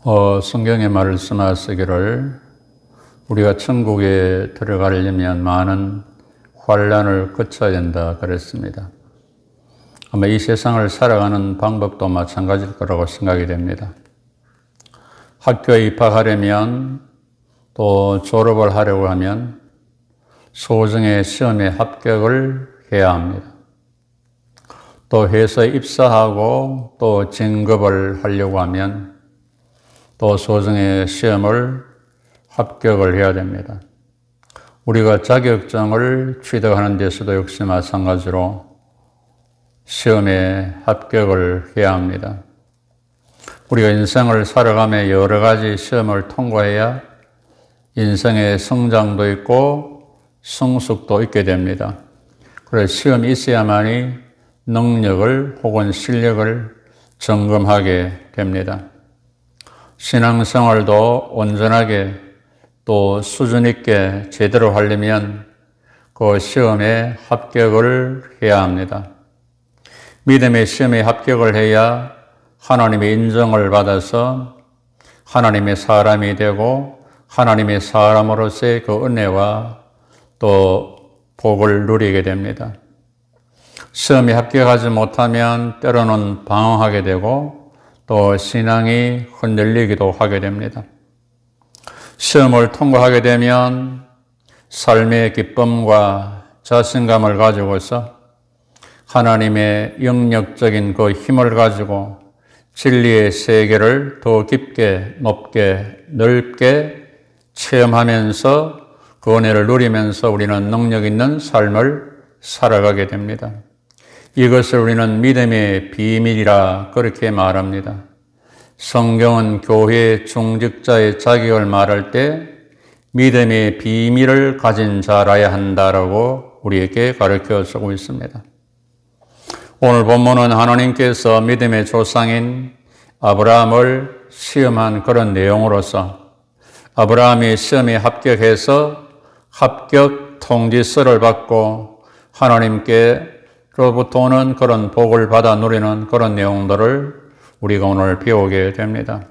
성경의 말씀하시기를 우리가 천국에 들어가려면 많은 환난을 거쳐야 된다 그랬습니다. 아마 이 세상을 살아가는 방법도 마찬가지일 거라고 생각이 됩니다. 학교에 입학하려면 또 졸업을 하려고 하면 소정의 시험에 합격을 해야 합니다. 또 회사에 입사하고 또 진급을 하려고 하면 또 소정의 시험을 합격을 해야 됩니다. 우리가 자격증을 취득하는 데서도 역시 마찬가지로 시험에 합격을 해야 합니다. 우리가 인생을 살아가며 여러 가지 시험을 통과해야 인생의 성장도 있고 성숙도 있게 됩니다. 그래서 시험이 있어야만이 능력을 혹은 실력을 점검하게 됩니다. 신앙생활도 온전하게 또 수준 있게 제대로 하려면 그 시험에 합격을 해야 합니다. 믿음의 시험에 합격을 해야 하나님의 인정을 받아서 하나님의 사람이 되고 하나님의 사람으로서의 그 은혜와 또 복을 누리게 됩니다. 시험에 합격하지 못하면 때로는 방황하게 되고 또 신앙이 흔들리기도 하게 됩니다. 시험을 통과하게 되면 삶의 기쁨과 자신감을 가지고서 하나님의 영역적인 그 힘을 가지고 진리의 세계를 더 깊게, 높게, 넓게 체험하면서 그 은혜를 누리면서 우리는 능력 있는 삶을 살아가게 됩니다. 이것을 우리는 믿음의 비밀이라 그렇게 말합니다. 성경은 교회 중직자의 자격을 말할 때 믿음의 비밀을 가진 자라야 한다라고 우리에게 가르쳐 주고 있습니다. 오늘 본문은 하나님께서 믿음의 조상인 아브라함을 시험한 그런 내용으로서 아브라함이 시험에 합격해서 합격 통지서를 받고 하나님께로부터 오는 그런 복을 받아 누리는 그런 내용들을 우리가 오늘 배우게 됩니다.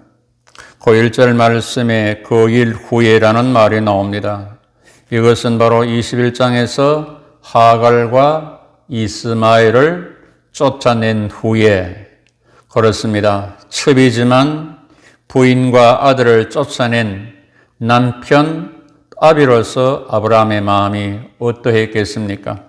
그 1절 말씀에 그 일 후에라는 말이 나옵니다. 이것은 바로 21장에서 하갈과 이스마엘을 쫓아낸 후에 그렇습니다. 첩이지만 부인과 아들을 쫓아낸 남편 아비로서 아브라함의 마음이 어떠했겠습니까?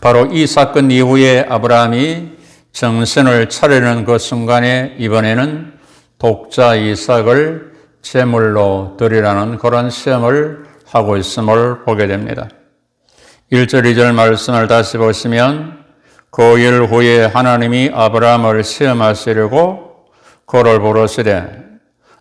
바로 이 사건 이후에 아브라함이 정신을 차리는 그 순간에 이번에는 독자 이삭을 제물로 드리라는 그런 시험을 하고 있음을 보게 됩니다. 1절, 2절 말씀을 다시 보시면 그 일 후에 하나님이 아브라함을 시험하시려고 그를 부르시되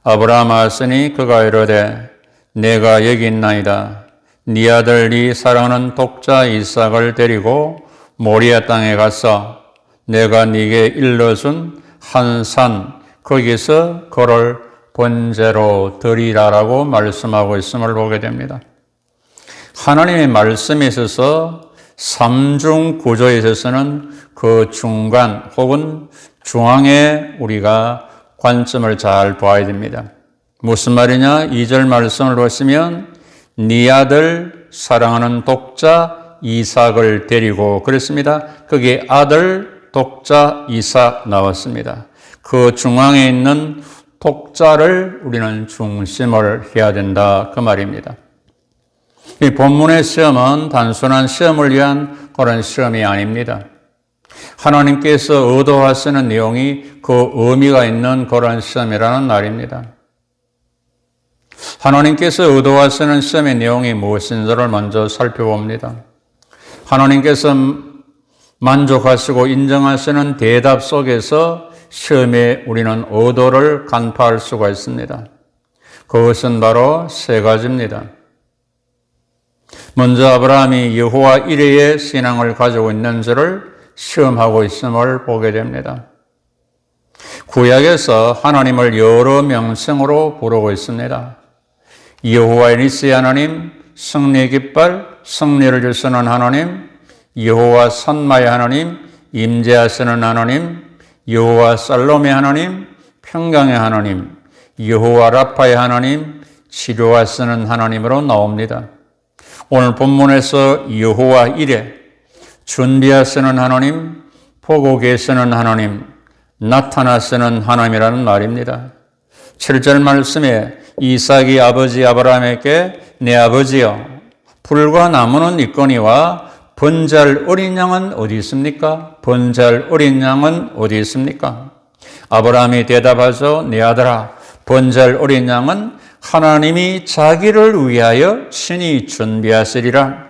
아브라함 하시니 그가 이르되 내가 여기 있나이다. 네 아들 네 사랑하는 독자 이삭을 데리고 모리아 땅에 가서 내가 네게 일러준 한 산 거기서 그를 번제로 드리라라고 말씀하고 있음을 보게 됩니다. 하나님의 말씀에 있어서 삼중 구조에 있어서는 그 중간 혹은 중앙에 우리가 관점을 잘 봐야 됩니다. 무슨 말이냐? 2절 말씀을 보시면 네 아들 사랑하는 독자 이삭을 데리고 그랬습니다. 거기에 아들 독자 이삭 나왔습니다. 그 중앙에 있는 독자를 우리는 중심을 해야 된다 그 말입니다. 이 본문의 시험은 단순한 시험을 위한 그런 시험이 아닙니다. 하나님께서 의도하시는 내용이 그 의미가 있는 그런 시험이라는 말입니다. 하나님께서 의도하시는 시험의 내용이 무엇인지를 먼저 살펴봅니다. 하나님께서 만족하시고 인정하시는 대답 속에서 시험에 우리는 의도를 간파할 수가 있습니다. 그것은 바로 세 가지입니다. 먼저 아브라함이 여호와 이레의 신앙을 가지고 있는지를 시험하고 있음을 보게 됩니다. 구약에서 하나님을 여러 명칭으로 부르고 있습니다. 여호와 니시 하나님, 승리 깃발, 승리를 주시는 하나님, 여호와 산마의 하나님, 임재하시는 하나님, 여호와 살롬의 하나님, 평강의 하나님, 여호와 라파의 하나님, 치료하시는 하나님으로 나옵니다. 오늘 본문에서 여호와 이레, 준비하시는 하나님, 보고 계시는 하나님, 나타나시는 하나님이라는 말입니다. 7절 말씀에 이삭이 아버지 아브라함에게 내 아버지여, 불과 나무는 있거니와 번잘 어린 양은 어디 있습니까? 번잘 어린 양은 어디 있습니까? 아브라함이 대답하죠. 내 아들아, 번잘 어린 양은 하나님이 자기를 위하여 친히 준비하시리라.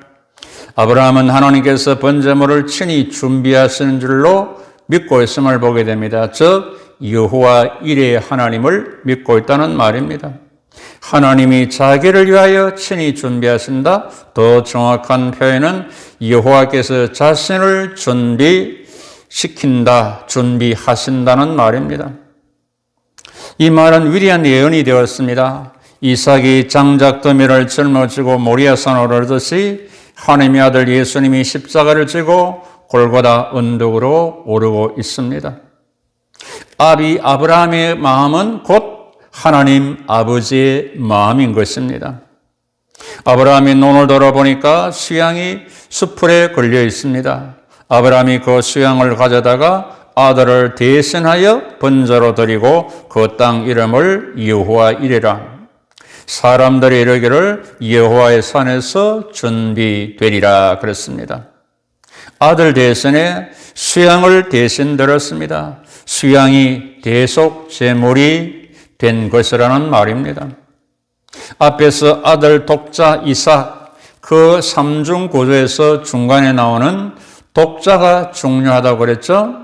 아브라함은 하나님께서 번제물을 친히 준비하시는 줄로 믿고 있음을 보게 됩니다. 즉 여호와 이레의 하나님을 믿고 있다는 말입니다. 하나님이 자기를 위하여 친히 준비하신다. 더 정확한 표현은 여호와께서 자신을 준비시킨다, 준비하신다는 말입니다. 이 말은 위대한 예언이 되었습니다. 이삭이 장작더미를 짊어지고 모리아산으로 오르듯이 하나님의 아들 예수님이 십자가를 지고 골고다 언덕으로 오르고 있습니다. 아브라함의 마음은 곧 하나님 아버지의 마음인 것입니다. 아브라함이 논을 돌아보니까 수양이 수풀에 걸려 있습니다. 아브라함이 그 수양을 가져다가 아들을 대신하여 번제로 드리고 그 땅 이름을 여호와 이레라. 사람들이 이르기를 여호와의 산에서 준비되리라 그랬습니다. 아들 대신에 수양을 대신 들었습니다. 수양이 대속 제물이 된 것이라는 말입니다. 앞에서 아들 독자 이삭, 그 삼중 구조에서 중간에 나오는 독자가 중요하다고 그랬죠.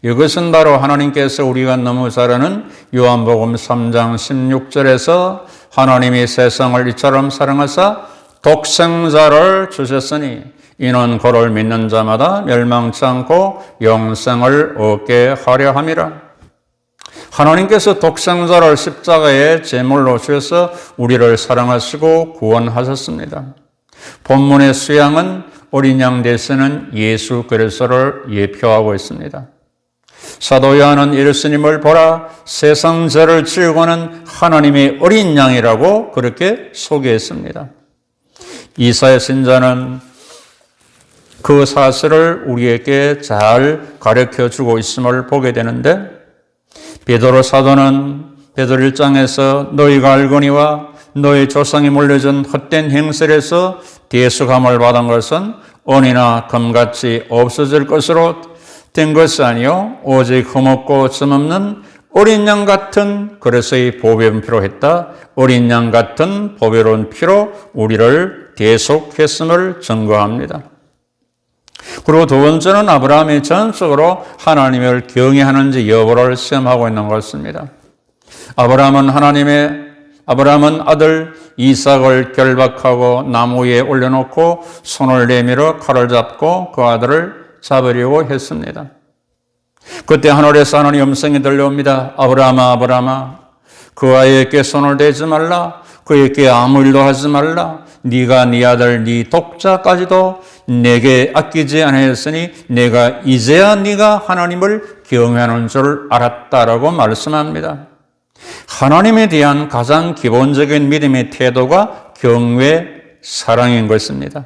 이것은 바로 하나님께서 우리가 너무 잘 아는 요한복음 3장 16절에서 하나님이 세상을 이처럼 사랑하사 독생자를 주셨으니 이는 그를 믿는 자마다 멸망치 않고 영생을 얻게 하려 함이라. 하나님께서 독생자를 십자가에 제물로 주셔서 우리를 사랑하시고 구원하셨습니다. 본문의 수양은 어린 양 대신은 예수 그리스도를 예표하고 있습니다. 사도 요한은 예수님을 보라 세상 죄를 지우고는 하나님의 어린 양이라고 그렇게 소개했습니다. 이사야 선지자는 그 사실을 우리에게 잘 가르쳐주고 있음을 보게 되는데, 베드로 사도는 베드로 1장에서 너희가 알거니와 너희 조상이 물려준 헛된 행실에서 대속함을 받은 것은 은이나 금같이 없어질 것으로 된 것이 아니요 오직 흠없고 점없는 어린 양 같은, 그래서 이 보배로운 피로 했다. 어린 양 같은 보배로운 피로 우리를 대속했음을 증거합니다. 그리고 두 번째는 아브라함이 전적으로 하나님을 경외하는지 여부를 시험하고 있는 것입니다. 아브라함은 아들 이삭을 결박하고 나무 위에 올려놓고 손을 내밀어 칼을 잡고 그 아들을 잡으려고 했습니다. 그때 하늘에서 하나님의 음성이 들려옵니다. 아브라함아, 아브라함아, 그 아이에게 손을 대지 말라. 그에게 아무 일도 하지 말라. 네가 네 아들 네 독자까지도 내게 아끼지 않았으니 내가 이제야 네가 하나님을 경외하는 줄 알았다라고 말씀합니다. 하나님에 대한 가장 기본적인 믿음의 태도가 경외, 사랑인 것입니다.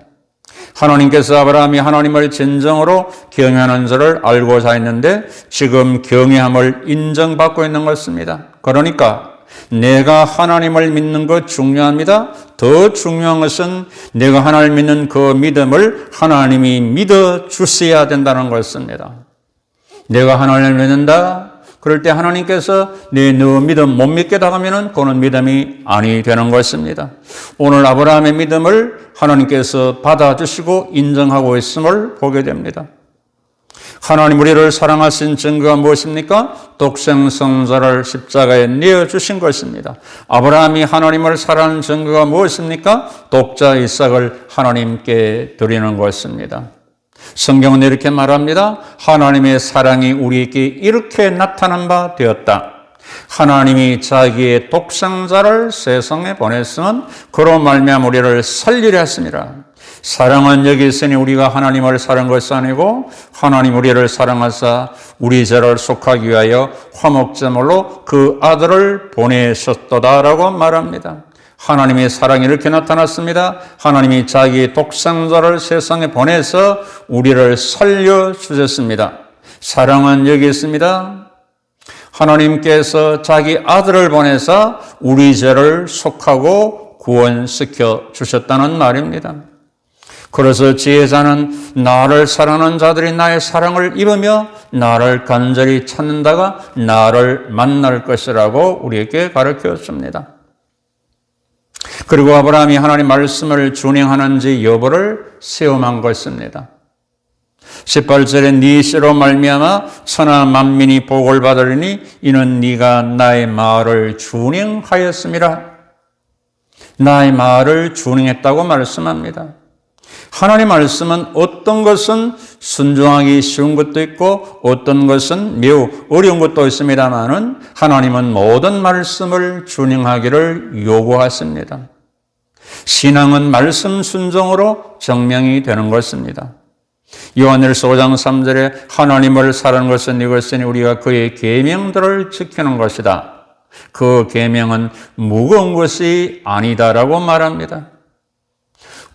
하나님께서 아브라함이 하나님을 진정으로 경외하는 줄을 알고자 했는데 지금 경외함을 인정받고 있는 것입니다. 그러니까 내가 하나님을 믿는 것 중요합니다. 더 중요한 것은 내가 하나님을 믿는 그 믿음을 하나님이 믿어 주셔야 된다는 것입니다. 내가 하나님을 믿는다. 그럴 때 하나님께서 너 믿음 못 믿겠다 하면은 그는 믿음이 아니 되는 것입니다. 오늘 아브라함의 믿음을 하나님께서 받아주시고 인정하고 있음을 보게 됩니다. 하나님 우리를 사랑하신 증거가 무엇입니까? 독생성자를 십자가에 내어주신 것입니다. 아브라함이 하나님을 사랑하는 증거가 무엇입니까? 독자 이삭을 하나님께 드리는 것입니다. 성경은 이렇게 말합니다. 하나님의 사랑이 우리에게 이렇게 나타난 바 되었다. 하나님이 자기의 독생자를 세상에 보냈으면 그로 말미암아 우리를 살리려 하심이라. 사랑은 여기 있으니 우리가 하나님을 사랑한 것이 아니고 하나님 우리를 사랑하사 우리 죄를 속하기 위하여 화목제물로 그 아들을 보내셨도다라고 말합니다. 하나님의 사랑이 이렇게 나타났습니다. 하나님이 자기 독생자를 세상에 보내서 우리를 살려주셨습니다. 사랑은 여기 있습니다. 하나님께서 자기 아들을 보내서 우리 죄를 속하고 구원시켜 주셨다는 말입니다. 그래서 지혜자는 나를 사랑하는 자들이 나의 사랑을 입으며 나를 간절히 찾는다가 나를 만날 것이라고 우리에게 가르쳐 줍니다. 그리고 아브라함이 하나님 말씀을 준행하는지 여부를 시험한 것입니다. 18절에 네 씨로 말미암아 천하 만민이 복을 받으리니 이는 네가 나의 말을 준행하였음이라. 나의 말을 준행했다고 말씀합니다. 하나님 말씀은 어떤 것은 순종하기 쉬운 것도 있고 어떤 것은 매우 어려운 것도 있습니다만은 하나님은 모든 말씀을 준행하기를 요구하십니다. 신앙은 말씀 순종으로 증명이 되는 것입니다. 요한일서 5장 3절에 하나님을 사랑하는 것은 이것이니 우리가 그의 계명들을 지키는 것이다. 그 계명은 무거운 것이 아니다라고 말합니다.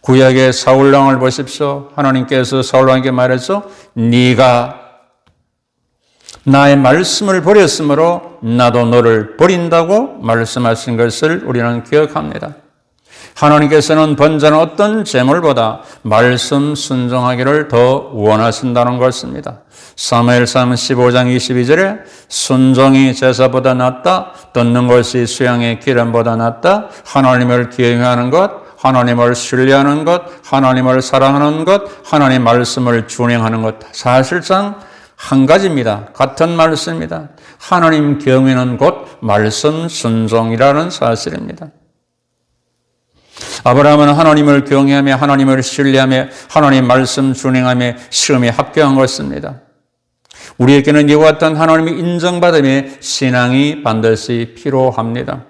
구약의 사울왕을 보십시오. 하나님께서 사울왕에게 말했죠. 네가 나의 말씀을 버렸으므로 나도 너를 버린다고 말씀하신 것을 우리는 기억합니다. 하나님께서는 번제는 어떤 제물보다 말씀 순종하기를 더 원하신다는 것입니다. 사무엘상 15장 22절에 순종이 제사보다 낫다. 듣는 것이 수양의 기름보다 낫다. 하나님을 기억하는 것, 하나님을 신뢰하는 것, 하나님을 사랑하는 것, 하나님의 말씀을 준행하는 것. 사실상 한 가지입니다. 같은 말씀입니다. 하나님 경외는 곧 말씀 순종이라는 사실입니다. 아브라함은 하나님을 경외하며 하나님을 신뢰하며 하나님 말씀 준행하며 시험에 합격한 것입니다. 우리에게는 이와 같은 하나님의 인정받음의 신앙이 반드시 필요합니다.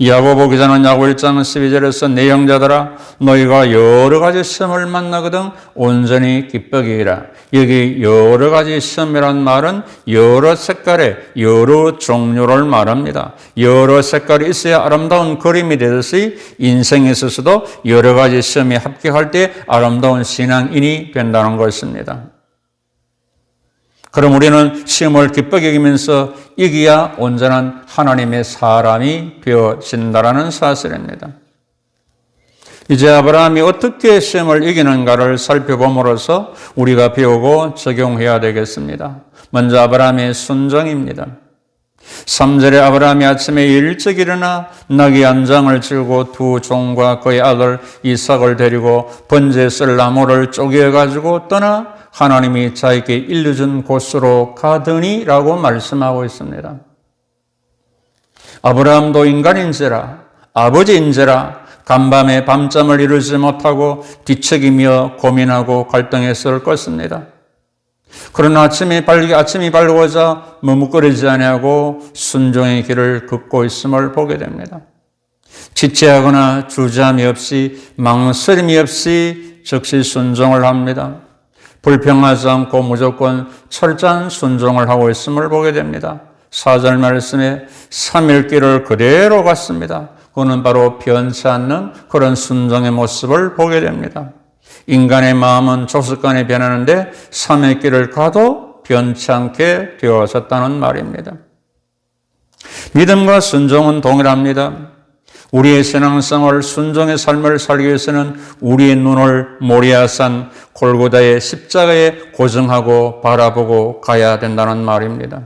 야고보 기자는 야고 1장 12절에서 내 형제들아 너희가 여러 가지 시험을 만나거든 온전히 기뻐하기라. 여기 여러 가지 시험이란 말은 여러 색깔의 여러 종류를 말합니다. 여러 색깔이 있어야 아름다운 그림이 되듯이 인생에 있어서도 여러 가지 시험에 합격할 때 아름다운 신앙인이 된다는 것입니다. 그럼 우리는 시험을 기쁘게 여기면서 이기야 온전한 하나님의 사람이 되어진다라는 사실입니다. 이제 아브라함이 어떻게 시험을 이기는가를 살펴봄으로써 우리가 배우고 적용해야 되겠습니다. 먼저 아브라함의 순종입니다. 3절에 아브라함이 아침에 일찍 일어나 나귀 한 장을 칠고 두 종과 그의 아들 이삭을 데리고 번제에 쓸 나무를 쪼개가지고 떠나 하나님이 자기에게 일러준 곳으로 가더니라고 말씀하고 있습니다. 아브라함도 인간인지라 아버지인지라 간밤에 밤잠을 이루지 못하고 뒤척이며 고민하고 갈등했을 것입니다. 그러나 아침이 밝고자 머뭇거리지 아니하고 순종의 길을 걷고 있음을 보게 됩니다. 지체하거나 주저함이 없이 망설임이 없이 즉시 순종을 합니다. 불평하지 않고 무조건 철저한 순종을 하고 있음을 보게 됩니다. 4절 말씀에 3일 길을 그대로 갔습니다. 그는 바로 변치 않는 그런 순종의 모습을 보게 됩니다. 인간의 마음은 조속간에 변하는데 3일 길을 가도 변치 않게 되어졌다는 말입니다. 믿음과 순종은 동일합니다. 우리의 신앙생활 순종의 삶을 살기 위해서는 우리의 눈을 모리아산 골고다의 십자가에 고정하고 바라보고 가야 된다는 말입니다.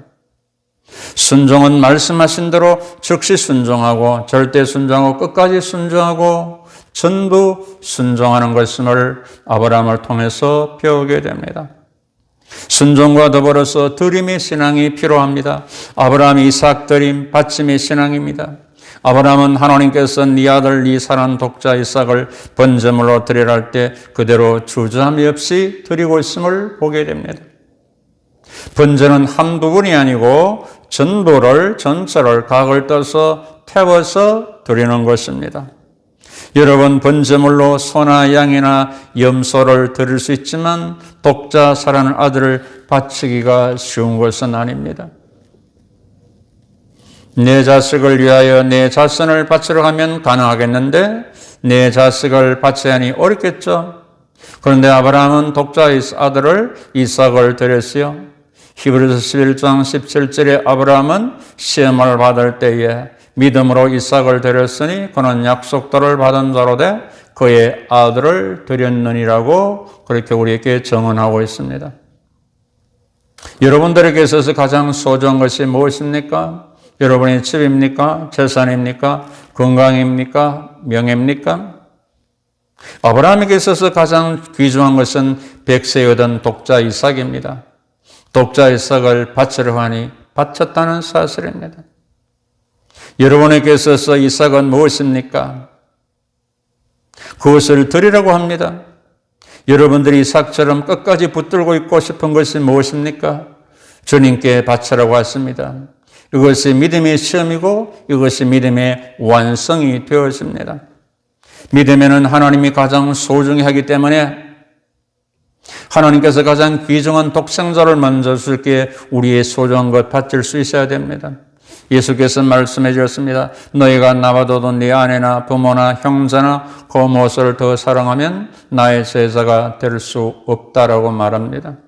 순종은 말씀하신 대로 즉시 순종하고 절대 순종하고 끝까지 순종하고 전부 순종하는 것임을 아브라함을 통해서 배우게 됩니다. 순종과 더불어서 드림의 신앙이 필요합니다. 아브라함이 이삭 드림 받침의 신앙입니다. 아브라함은 하나님께서 네 아들 네 사랑하는 독자 이삭을 번제물로 드리라 할 때 그대로 주저함이 없이 드리고 있음을 보게 됩니다. 번제는 한 부분이 아니고 전체를 각을 떠서 태워서 드리는 것입니다. 여러분, 번제물로 소나 양이나 염소를 드릴 수 있지만 독자 사랑하는 아들을 바치기가 쉬운 것은 아닙니다. 내 자식을 위하여 내 자손을 바치러 가면 가능하겠는데 내 자식을 바쳐야 하니 어렵겠죠. 그런데 아브라함은 독자 아들을 이삭을 드렸어요. 히브리서 11장 17절에 아브라함은 시험을 받을 때에 믿음으로 이삭을 드렸으니 그는 약속들을 받은 자로 돼 그의 아들을 드렸느니라고 그렇게 우리에게 정언하고 있습니다. 여러분들에게 있어서 가장 소중한 것이 무엇입니까? 여러분의 집입니까? 재산입니까? 건강입니까? 명예입니까? 아브라함에게 있어서 가장 귀중한 것은 백세에 얻은 독자 이삭입니다. 독자 이삭을 바치려 하니 바쳤다는 사실입니다. 여러분에게 있어서 이삭은 무엇입니까? 그것을 드리라고 합니다. 여러분들이 이삭처럼 끝까지 붙들고 있고 싶은 것이 무엇입니까? 주님께 바치라고 했습니다. 이것이 믿음의 시험이고 이것이 믿음의 완성이 되어집니다. 믿음에는 하나님이 가장 소중히 하기 때문에 하나님께서 가장 귀중한 독생자를 먼저 줄게 우리의 소중한 것 바칠 수 있어야 됩니다. 예수께서 말씀해 주셨습니다. 너희가 나보다도 네 아내나 부모나 형제나 고모를 더 사랑하면 나의 제자가 될 수 없다라고 말합니다.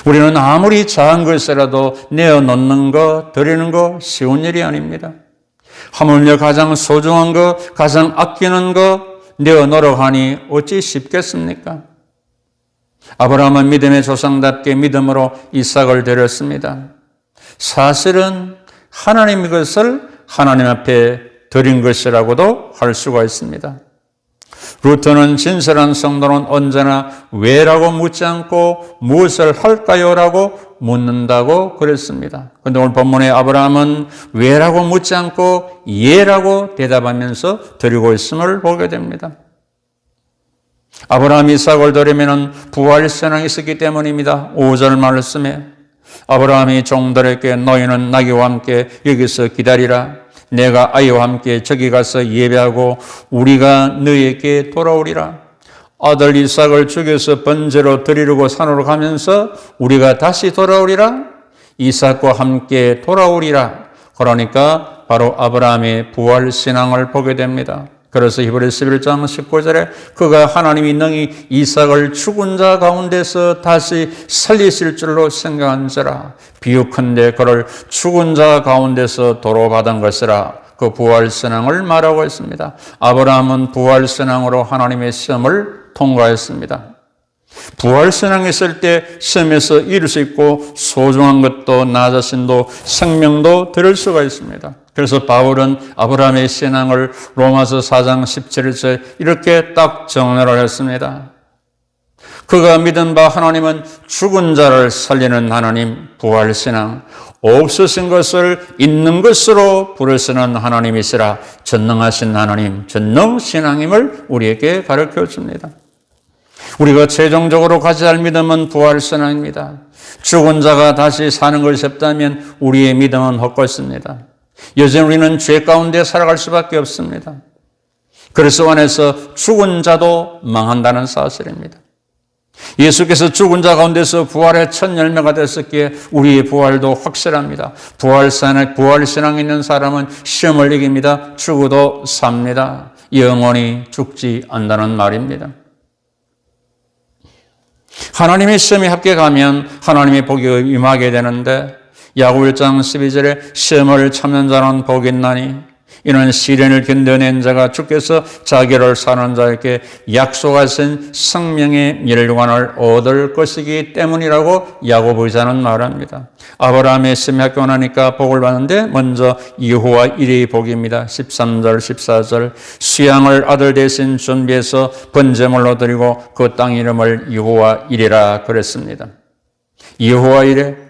우리는 아무리 작은 것이라도 내어놓는 거, 드리는 거 쉬운 일이 아닙니다. 하물며 가장 소중한 거, 가장 아끼는 거 내어놓으러 하니 어찌 쉽겠습니까? 아브라함은 믿음의 조상답게 믿음으로 이삭을 드렸습니다. 사실은 하나님의 것을 하나님 앞에 드린 것이라고도 할 수가 있습니다. 루터는 진실한 성도는 언제나 왜라고 묻지 않고 무엇을 할까요? 라고 묻는다고 그랬습니다. 그런데 오늘 본문에 아브라함은 왜라고 묻지 않고 예라고 대답하면서 드리고 있음을 보게 됩니다. 아브라함이 이삭을 드리면 부활 신앙이 있었기 때문입니다. 5절 말씀에 아브라함이 종들에게 너희는 나귀와 함께 여기서 기다리라. 내가 아이와 함께 저기 가서 예배하고 우리가 너희에게 돌아오리라. 아들 이삭을 죽여서 번제로 드리려고 산으로 가면서 우리가 다시 돌아오리라. 이삭과 함께 돌아오리라. 그러니까 바로 아브라함의 부활 신앙을 보게 됩니다. 그래서 히브리서 11장 19절에 그가 하나님이 능히 이삭을 죽은 자 가운데서 다시 살리실 줄로 생각한지라. 비유컨대 그를 죽은 자 가운데서 도로받은 것이라. 그 부활신앙을 말하고 있습니다. 아브라함은 부활신앙으로 하나님의 시험을 통과했습니다. 부활신앙이 있을 때 시험에서 이룰 수 있고 소중한 것도 나 자신도 생명도 드릴 수가 있습니다. 그래서 바울은 아브라함의 신앙을 로마서 4장 17절에 이렇게 딱 정언을 했습니다. 그가 믿은 바 하나님은 죽은 자를 살리는 하나님, 부활신앙, 없으신 것을 있는 것으로 부르시는 하나님이시라. 전능하신 하나님, 전능신앙임을 우리에게 가르쳐 줍니다. 우리가 최종적으로 가져야 할 믿음은 부활신앙입니다. 죽은 자가 다시 사는 것이 없다면 우리의 믿음은 헛것입니다. 여전히 우리는 죄 가운데 살아갈 수밖에 없습니다. 그래서 안에서 죽은 자도 망한다는 사실입니다. 예수께서 죽은 자 가운데서 부활의 첫 열매가 됐었기에 우리의 부활도 확실합니다. 부활신앙 있는 사람은 시험을 이깁니다. 죽어도 삽니다. 영원히 죽지 않는다는 말입니다. 하나님의 시험에 합격하면 하나님의 복이 임하게 되는데 야고보 1장 12절에 시험을 참는 자는 복이 있나니 이는 시련을 견뎌낸 자가 주께서 자기를 사는 자에게 약속하신 생명의 멸관을 얻을 것이기 때문이라고 야고보 기자는 말합니다. 아브라함의 시험에 합격하니까 복을 받는데 먼저 여호와 이레의 복입니다. 13절 14절 수양을 아들 대신 준비해서 번제물로 드리고 그 땅 이름을 여호와 이레라 그랬습니다. 여호와 이레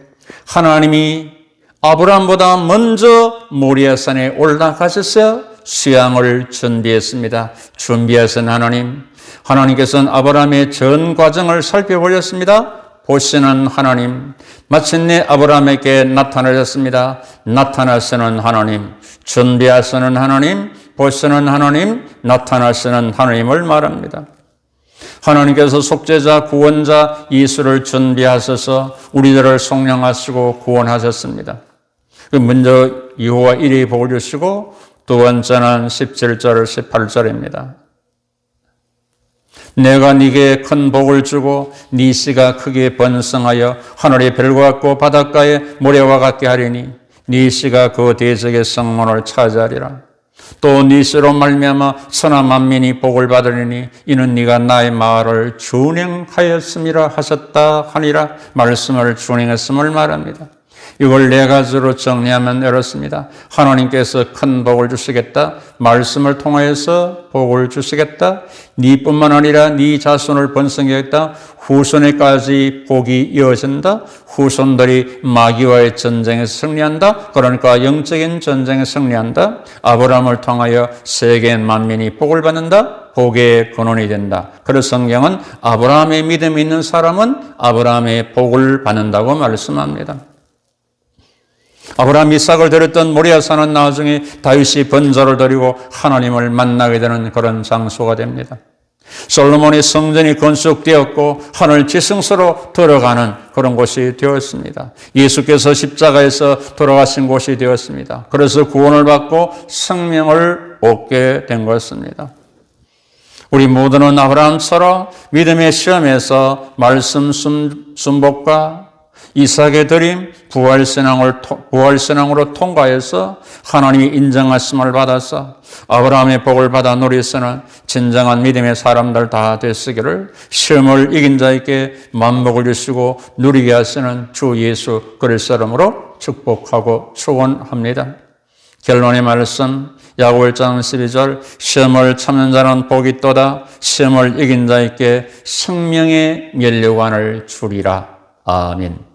하나님이 아브라함보다 먼저 모리아산에 올라가셔서 수양을 준비했습니다. 준비하신 하나님, 하나님께서는 아브라함의 전 과정을 살펴보셨습니다. 보시는 하나님, 마침내 아브라함에게 나타나셨습니다. 나타나시는 하나님, 준비하시는 하나님, 보시는 하나님, 나타나시는 하나님을 말합니다. 하나님께서 속죄자, 구원자 예수를 준비하셔서 우리들을 속량하시고 구원하셨습니다. 먼저 여호와 이레의 복을 주시고 두 번째는 17절, 18절입니다. 내가 네게 큰 복을 주고 네 씨가 크게 번성하여 하늘의 별과 같고 바닷가의 모래와 같게 하리니 네 씨가 그 대적의 성문을 차지하리라. 또 네 씨로 말미암아 선한 만민이 복을 받으리니 이는 네가 나의 말을 준행하였음이라 하셨다 하니라. 말씀을 준행했음을 말합니다. 이걸 네 가지로 정리하면 이렇습니다. 하나님께서 큰 복을 주시겠다. 말씀을 통하여서 복을 주시겠다. 네뿐만 아니라 네 자손을 번성하겠다. 후손에까지 복이 이어진다. 후손들이 마귀와의 전쟁에 승리한다. 그러니까 영적인 전쟁에 승리한다. 아브라함을 통하여 세계 만민이 복을 받는다. 복의 근원이 된다. 그래서 성경은 아브라함의 믿음이 있는 사람은 아브라함의 복을 받는다고 말씀합니다. 아브라함 이삭을 드렸던 모리아산은 나중에 다윗이 번제를 드리고 하나님을 만나게 되는 그런 장소가 됩니다. 솔로몬의 성전이 건축되었고 하늘 지성소로 들어가는 그런 곳이 되었습니다. 예수께서 십자가에서 돌아가신 곳이 되었습니다. 그래서 구원을 받고 생명을 얻게 된 것입니다. 우리 모두는 아브라함처럼 믿음의 시험에서 말씀 순복과 이삭의 드림, 부활신앙으로 통과해서 하나님이 인정하심을 받아서 아브라함의 복을 받아 누리서는 진정한 믿음의 사람들 다 되시기를 시험을 이긴 자에게 만복을 주시고 누리게 하시는 주 예수 그리스도 이름으로 축복하고 축원합니다. 결론의 말씀 야고보 1장 12절 시험을 참는 자는 복이 있도다. 시험을 이긴 자에게 생명의 면류관을 주리라. 아멘.